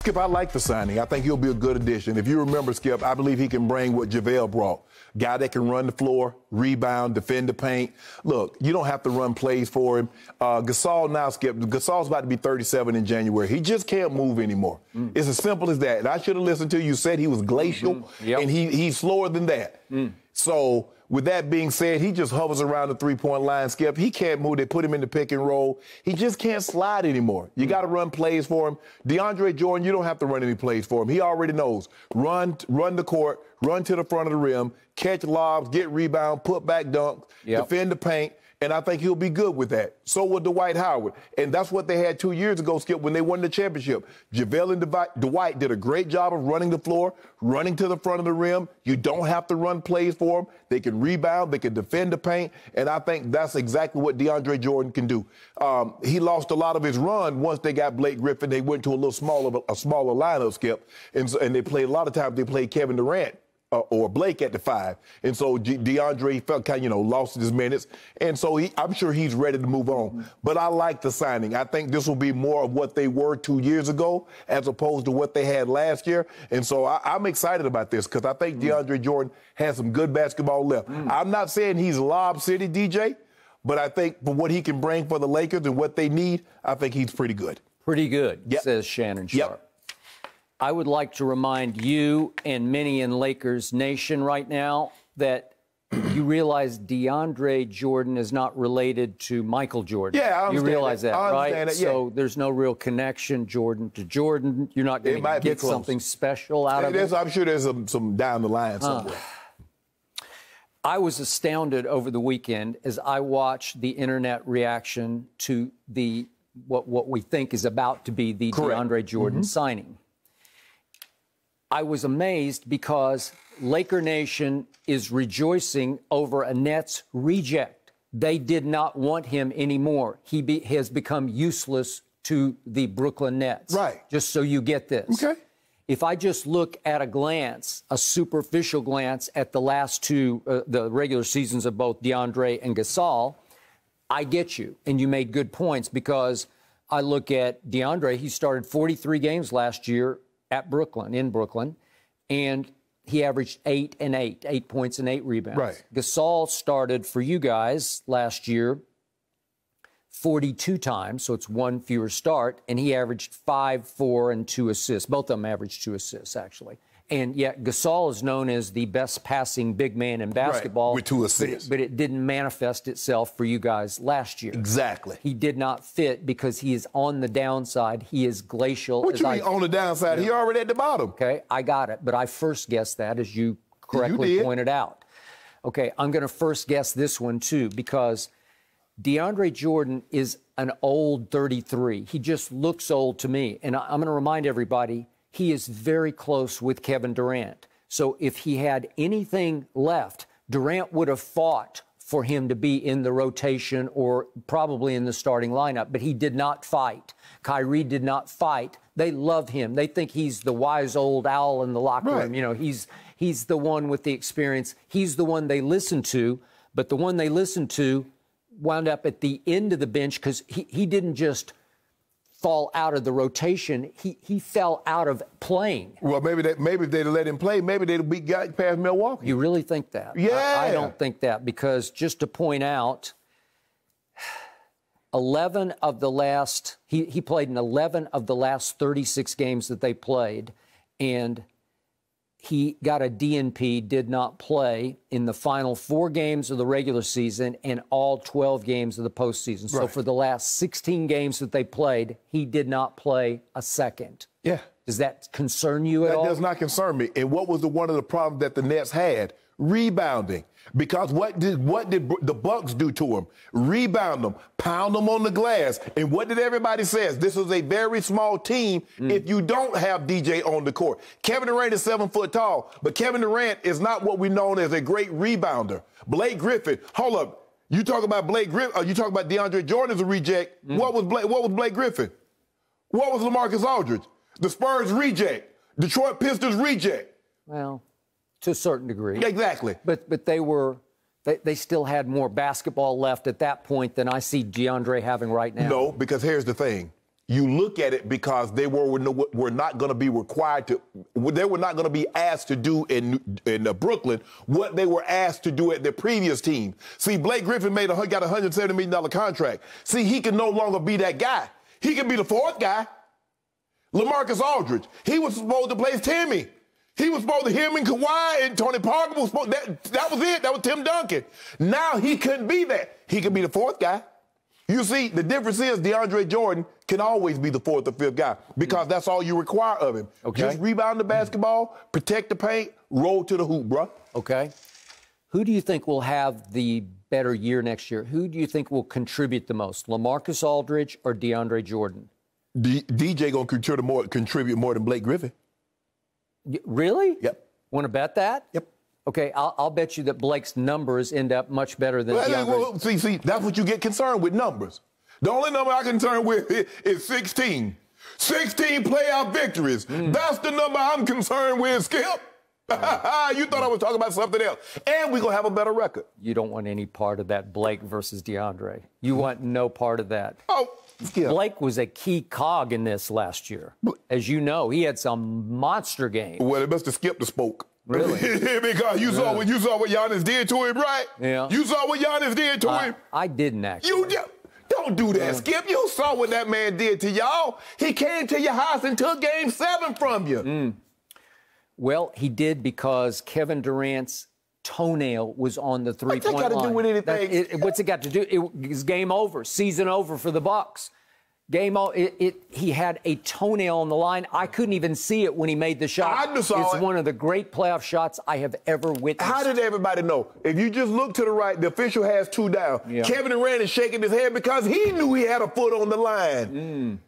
Skip, I like the signing. I think he'll be a good addition. If you remember, Skip, I believe he can bring what JaVale brought. Guy that can run the floor, rebound, defend the paint. Look, you don't have to run plays for him. Gasol now, Skip, Gasol's about to be 37 in January. He just can't move anymore. It's as simple as that. And I should have listened to you. You said he was glacial, and he's slower than that. So with that being said, he just hovers around the three-point line, Skip. He can't move. They put him in the pick and roll. He just can't slide anymore. You got to run plays for him. DeAndre Jordan, you don't have to run any plays for him. He already knows. Run the court, run to the front of the rim, catch lobs, get rebound, put back dunks, defend the paint. And I think he'll be good with that. So will Dwight Howard. And that's what they had 2 years ago, Skip, when they won the championship. JaVale and Dwight did a great job of running the floor, running to the front of the rim. You don't have to run plays for them. They can rebound. They can defend the paint. And I think that's exactly what DeAndre Jordan can do. He lost a lot of his run once they got Blake Griffin. They went to a smaller lineup, Skip. And they played a lot of times. They played Kevin Durant or Blake at the 5. And so DeAndre felt kind of, lost his minutes. And so I'm sure he's ready to move on. But I like the signing. I think this will be more of what they were 2 years ago as opposed to what they had last year. And so I'm excited about this because I think DeAndre Jordan has some good basketball left. I'm not saying he's Lob City, DJ, but I think for what he can bring for the Lakers and what they need, I think he's pretty good. Pretty good, says Shannon Sharpe. I would like to remind you and many in Lakers Nation right now that you realize DeAndre Jordan is not related to Michael Jordan. Yeah, I understand. You realize that, right? That, So there's no real connection, Jordan to Jordan. You're not going to get something special out of it. I'm sure there's some down the line somewhere. I was astounded over the weekend as I watched the internet reaction to what we think is about to be the DeAndre Jordan signing. I was amazed because Laker Nation is rejoicing over a Nets reject. They did not want him anymore. He has become useless to the Brooklyn Nets. Right. Just so you get this. Okay. If I just look at a glance, a superficial glance at the last two, the regular seasons of both DeAndre and Gasol, I get you. And you made good points because I look at DeAndre. He started 43 games last year in Brooklyn, and he averaged 8 points and 8 rebounds. Right. Gasol started for you guys last year 42 times, so it's one fewer start, and he averaged 5, 4, and 2 assists. Both of them averaged 2 assists, actually. And yet Gasol is known as the best passing big man in basketball. With 2 assists. But it didn't manifest itself for you guys last year. Exactly. He did not fit because he is on the downside. He is glacial. What you mean on the downside? He already at the bottom. Okay, I got it. But I first guessed that, as you correctly pointed out. Okay, I'm going to first guess this one, too, because DeAndre Jordan is an old 33. He just looks old to me. And I'm going to remind everybody, he is very close with Kevin Durant. So if he had anything left, Durant would have fought for him to be in the rotation or probably in the starting lineup, but he did not fight. Kyrie did not fight. They love him. They think he's the wise old owl in the locker room. You know, he's the one with the experience. He's the one they listen to, but the one they listened to wound up at the end of the bench because he didn't just fall out of the rotation. He fell out of playing. Well, maybe if they'd let him play, maybe they'd be got past Milwaukee. You really think that? Yeah. I don't think that because just to point out, 11 of the last, he played in 11 of the last 36 games that they played, and he got a DNP, did not play in the final 4 games of the regular season and all 12 games of the postseason. So for the last 16 games that they played, he did not play a second. Yeah. Does that concern you at all? That does not concern me. And what was one of the problems that the Nets had? Rebounding. Because what did the Bucks do to him? Rebound them, pound them on the glass. And what did everybody say? This is a very small team if you don't have DJ on the court. Kevin Durant is 7 foot tall, but Kevin Durant is not what we know as a great rebounder. Blake Griffin, hold up. You talk about Blake Griffin, you talk about DeAndre Jordan as a reject. What was Blake Griffin? What was LaMarcus Aldridge? The Spurs reject. Detroit Pistons reject. Well, to a certain degree. Exactly. But they still had more basketball left at that point than I see DeAndre having right now. No, because here's the thing. You look at it because they were not going to be required to, they were not going to be asked to do in Brooklyn what they were asked to do at their previous team. See, Blake Griffin got a $170 million contract. See, he can no longer be that guy. He can be the fourth guy. LaMarcus Aldridge, he was supposed to play Timmy. He was supposed to, him and Kawhi and Tony Parker was supposed, that was it. That was Tim Duncan. Now he couldn't be that. He could be the fourth guy. You see, the difference is DeAndre Jordan can always be the fourth or fifth guy because that's all you require of him. Okay. Just rebound the basketball, protect the paint, roll to the hoop, bro. Okay. Who do you think will have the better year next year? Who do you think will contribute the most, LaMarcus Aldridge or DeAndre Jordan? DJ going to contribute more than Blake Griffin. Really? Yep. Want to bet that? Yep. Okay, I'll bet you that Blake's numbers end up much better than DeAndre. Well, see, that's what you get concerned with, numbers. The only number I'm concerned with is 16. 16 playoff victories. That's the number I'm concerned with, Skip. You thought I was talking about something else. And we're going to have a better record. You don't want any part of that Blake versus DeAndre. You want no part of that. Oh, Skip. Blake was a key cog in this last year. As you know, he had some monster games. Well, it must have skipped the spoke. Really? Because you saw what Giannis did to him, right? Yeah. You saw what Giannis did to him. I didn't actually. Don't do that, Skip. You saw what that man did to y'all. He came to your house and took Game 7 from you. Well, he did because Kevin Durant's toenail was on the three-point line. What's that got to do with anything? What's it got to do? It was game over, season over for the Bucks. He had a toenail on the line. I couldn't even see it when he made the shot. I saw it's one of the great playoff shots I have ever witnessed. How did everybody know? If you just look to the right, the official has 2 down. Yeah. Kevin Durant is shaking his head because he knew he had a foot on the line.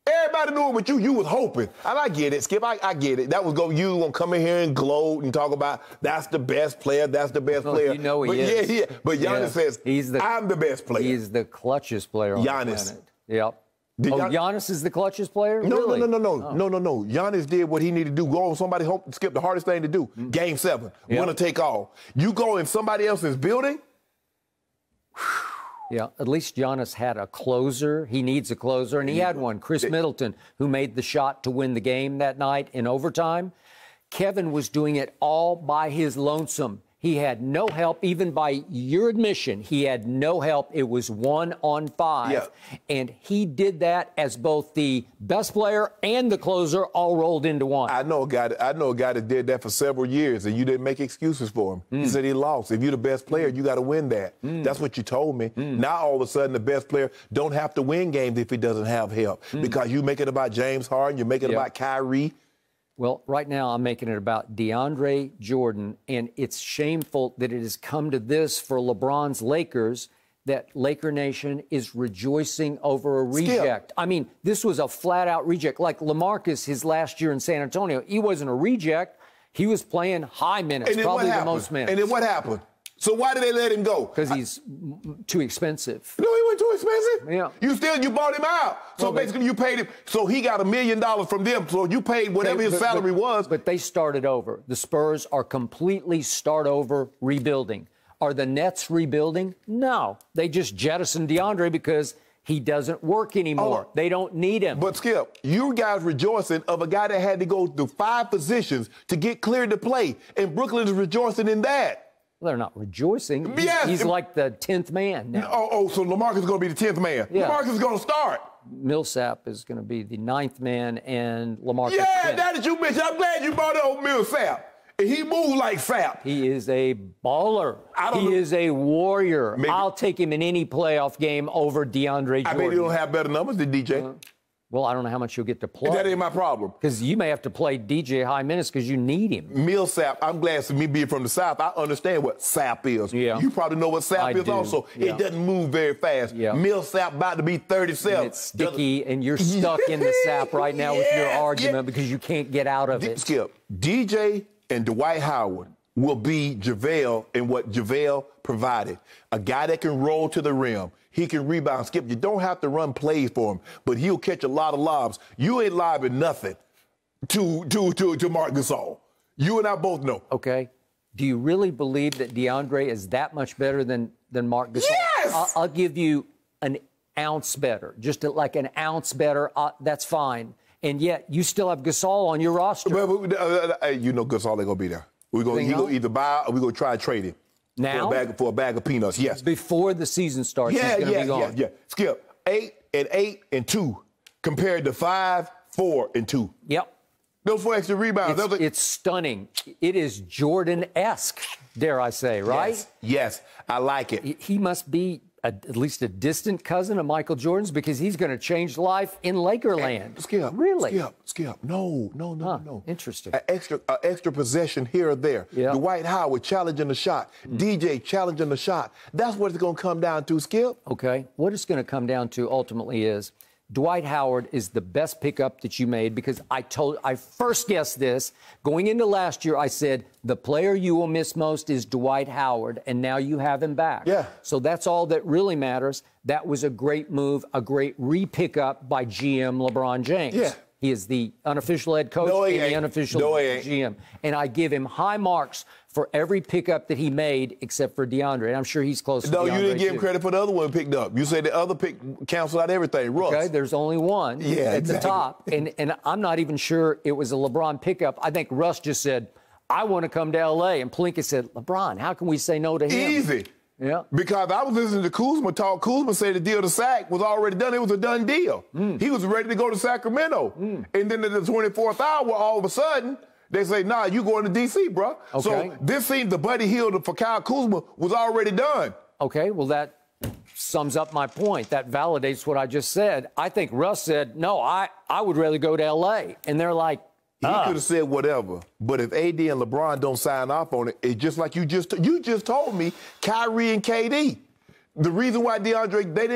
Everybody knew it, but you was hoping. And I get it, Skip. I get it. That was you gonna come in here and gloat and talk about that's the best player. That's the best player. You know he is. Yeah. But Giannis says I'm the best player. He's the clutchest player on the planet. Yep. Giannis is the clutchest player? No, really? no. Giannis did what he needed to do. Go on somebody, Skip, the hardest thing to do. Game 7, winner take all. You go in somebody else's building. Yeah, at least Giannis had a closer. He needs a closer, and he had one. Chris Middleton, who made the shot to win the game that night in overtime. Kevin was doing it all by his lonesome. He had no help, even by your admission. He had no help. It was 1-on-5. Yeah. And he did that as both the best player and the closer all rolled into one. I know a guy that did that for several years, and you didn't make excuses for him. He said he lost. If you're the best player, you got to win that. That's what you told me. Now, all of a sudden, the best player don't have to win games if he doesn't have help. Because you make it about James Harden, you make it about Kyrie. Well, right now I'm making it about DeAndre Jordan, and it's shameful that it has come to this for LeBron's Lakers, that Laker Nation is rejoicing over a reject. Skip. I mean, this was a flat-out reject. Like LaMarcus, his last year in San Antonio, he wasn't a reject. He was playing high minutes, probably the most minutes. And then what happened? So why did they let him go? Because he's too expensive. No, he wasn't too expensive. Yeah. You bought him out. So basically you paid him. So he got $1 million from them. So you paid whatever his salary was. But they started over. The Spurs are completely start over rebuilding. Are the Nets rebuilding? No. They just jettisoned DeAndre because he doesn't work anymore. They don't need him. But, Skip, you guys rejoicing of a guy that had to go through 5 positions to get cleared to play. And Brooklyn is rejoicing in that. Well, they're not rejoicing. He's like the 10th man now. So LaMarcus is going to be the 10th man. Yeah. LaMarcus is going to start. Millsap is going to be the 9th man, and LaMarcus. Yeah, that that you mentioned. I'm glad you brought up Millsap. And he moves like Sap. He is a baller. He is a warrior. I'll take him in any playoff game over DeAndre Jordan. I mean, he don't have better numbers than DJ. Well, I don't know how much you'll get to play. That ain't my problem. Because you may have to play DJ high minutes because you need him. Millsap, I'm glad to me being from the South, I understand what Sap is. Yeah. You probably know what Sap is also. Yeah. It doesn't move very fast. Yeah. Millsap about to be 37. And it's sticky, and you're stuck in the Sap right now with your argument because you can't get out of it. Skip, DJ and Dwight Howard will be JaVale and what JaVale provided. A guy that can roll to the rim. He can rebound. Skip, you don't have to run plays for him, but he'll catch a lot of lobs. You ain't lobbing nothing to Marc Gasol. You and I both know. Okay. Do you really believe that DeAndre is that much better than Marc Gasol? Yes! I'll give you an ounce better, just like an ounce better, that's fine. And yet you still have Gasol on your roster. You know Gasol ain't going to be there. He going to either buy or we're going to try to trade him. Now? For a bag of peanuts, yes. Before the season starts, he's going to be gone. Yeah. Skip, 8 and 2 compared to 5, 4 and 2. Yep. Those 4 extra rebounds. It's stunning. It is Jordan-esque, dare I say, right? Yes, I like it. He must be at least a distant cousin of Michael Jordan's because he's going to change life in Lakerland. Skip. Really? Skip. No. Interesting. An extra possession here or there. Yep. Dwight Howard challenging the shot. DJ challenging the shot. That's what it's going to come down to, Skip. Okay. What it's going to come down to ultimately is Dwight Howard is the best pickup that you made because I first guessed this. Going into last year, I said, the player you will miss most is Dwight Howard, and now you have him back. Yeah. So that's all that really matters. That was a great move, a great re-pickup by GM LeBron James. Yeah. He is the unofficial head coach and the unofficial GM. And I give him high marks for every pickup that he made except for DeAndre. And I'm sure he's close to DeAndre. No, you didn't give him credit for the other one picked up. You said the other pick canceled out everything. Russ. Okay, there's only one at the top. And I'm not even sure it was a LeBron pickup. I think Russ just said, I want to come to L.A. And Pelinka said, LeBron, how can we say no to him? Easy. Yeah. Because I was listening to Kuzma talk. Kuzma said the deal to Sac was already done. It was a done deal. He was ready to go to Sacramento. And then at the 24th hour, all of a sudden, they say, nah, you going to D.C., bro. Okay. So this seems the Buddy Hield for Kyle Kuzma was already done. Okay, well, that sums up my point. That validates what I just said. I think Russ said, no, I would rather go to L.A. And they're like, He could have said whatever, but if AD and LeBron don't sign off on it, it's just like you just told me, Kyrie and KD. The reason why DeAndre, they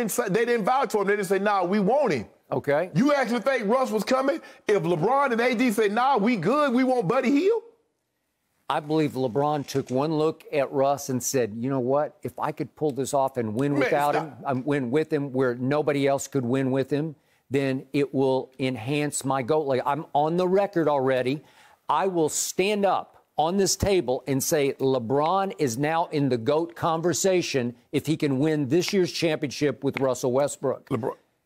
didn't vouch for him. They didn't say, nah, we want him. Okay. You actually think Russ was coming? If LeBron and AD said, nah, we good, we want Buddy Hield? I believe LeBron took one look at Russ and said, you know what? If I could pull this off and win without him, win with him where nobody else could win with him, then it will enhance my GOAT. Like, I'm on the record already. I will stand up on this table and say LeBron is now in the GOAT conversation if he can win this year's championship with Russell Westbrook.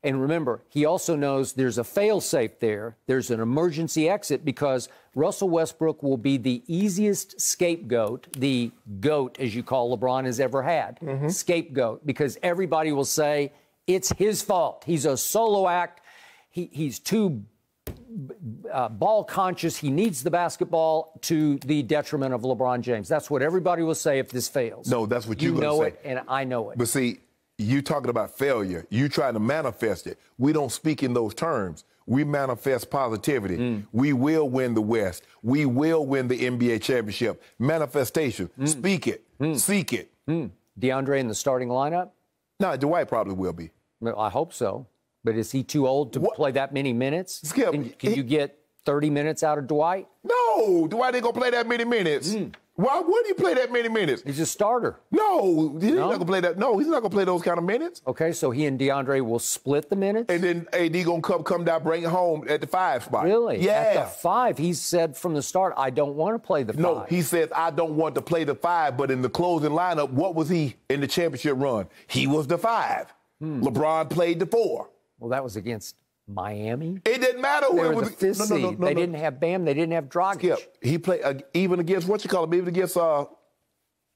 And remember, he also knows there's a fail-safe there. There's an emergency exit because Russell Westbrook will be the easiest scapegoat, the GOAT, as you call LeBron, has ever had. Scapegoat, because everybody will say, it's his fault. He's a solo act. He's too ball conscious. He needs the basketball to the detriment of LeBron James. That's what everybody will say if this fails. No, that's what you're going to say. You know it, and I know it. But see, you talking about failure. You trying to manifest it. We don't speak in those terms. We manifest positivity. We will win the West. We will win the NBA championship. Manifestation. Speak it. Seek it. DeAndre in the starting lineup? No, Dwight probably will be. I hope so. But is he too old to play that many minutes? Skip, can you get 30 minutes out of Dwight? No, Dwight ain't going to play that many minutes. Why would he play that many minutes? He's a starter. No, he's not going to play that. No, he's not going to play those kind of minutes. Okay, so he and DeAndre will split the minutes? And then AD going to come down, bring it home at the 5 spot. Really? Yeah. At the 5, he said from the start, I don't want to play the 5. No, he says, I don't want to play the 5, but in the closing lineup, what was he in the championship run? He was the 5. LeBron played the 4. Well, that was against Miami. It didn't matter who They it were was. the 5th seed. They didn't have Bam. They didn't have Dragic. Skip, he played even against, even against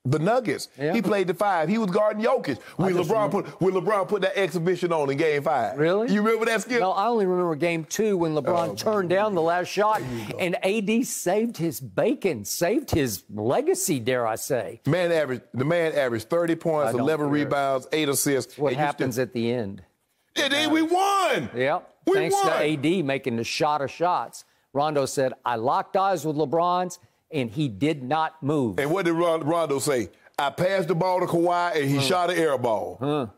the Nuggets. Yeah. He played the 5. He was guarding Jokic when LeBron put that exhibition on in Game 5. Really? You remember that, Skip? No, I only remember Game 2 when LeBron turned down the last shot, and AD saved his bacon, saved his legacy, dare I say. The man averaged 30 points, 11 rebounds, 8 assists. What happens at the end? And then we won. Yep. Thanks to AD making the shot of shots. Rondo said, I locked eyes with LeBron's, and he did not move. And what did Rondo say? I passed the ball to Kawhi, and he shot an air ball.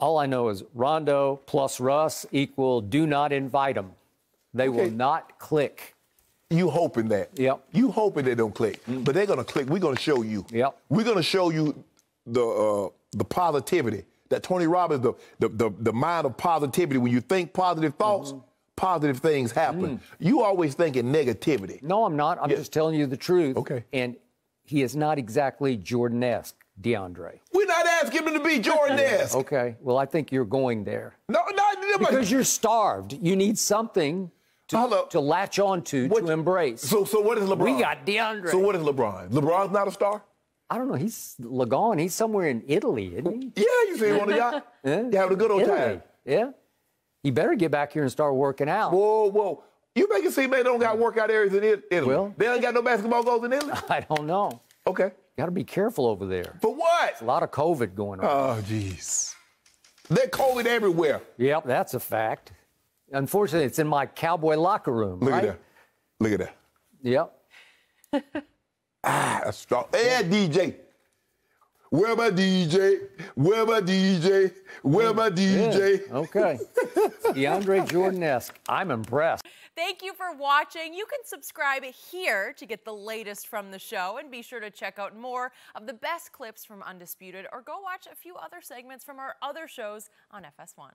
All I know is Rondo plus Russ equal do not invite them. They will not click. You hoping that. Yep. You hoping they don't click. But they're going to click. We're going to show you. Yep. We're going to show you the positivity. That Tony Robbins, the mind of positivity. When you think positive thoughts, positive things happen. You always thinking negativity. No, I'm not. I'm just telling you the truth. Okay. And he is not exactly Jordan-esque, DeAndre. We're not ask him to be Jordan-esque. Okay. Well, I think you're going there. No, because you're starved. You need something to latch on to embrace. So what is LeBron? We got DeAndre. So what is LeBron? LeBron's not a star? I don't know. He's Lagon. He's somewhere in Italy, isn't he? Yeah, you see him on the yacht. Yeah, having a good old time. Yeah. He better get back here and start working out. Whoa. You make it seem they don't got workout areas in Italy. Well, they ain't got no basketball goals in Italy? I don't know. Okay. Got to be careful over there. For what? There's a lot of COVID going on. Oh, jeez. There's COVID everywhere. Yep, that's a fact. Unfortunately, it's in my Cowboy locker room. Look right? at that. Look at that. Yep. That's strong. Hey, DJ. Where my DJ? Where my DJ? Where my DJ? Yeah. Okay. DeAndre Jordan-esque. I'm impressed. Thank you for watching. You can subscribe here to get the latest from the show, and be sure to check out more of the best clips from Undisputed, or go watch a few other segments from our other shows on FS1.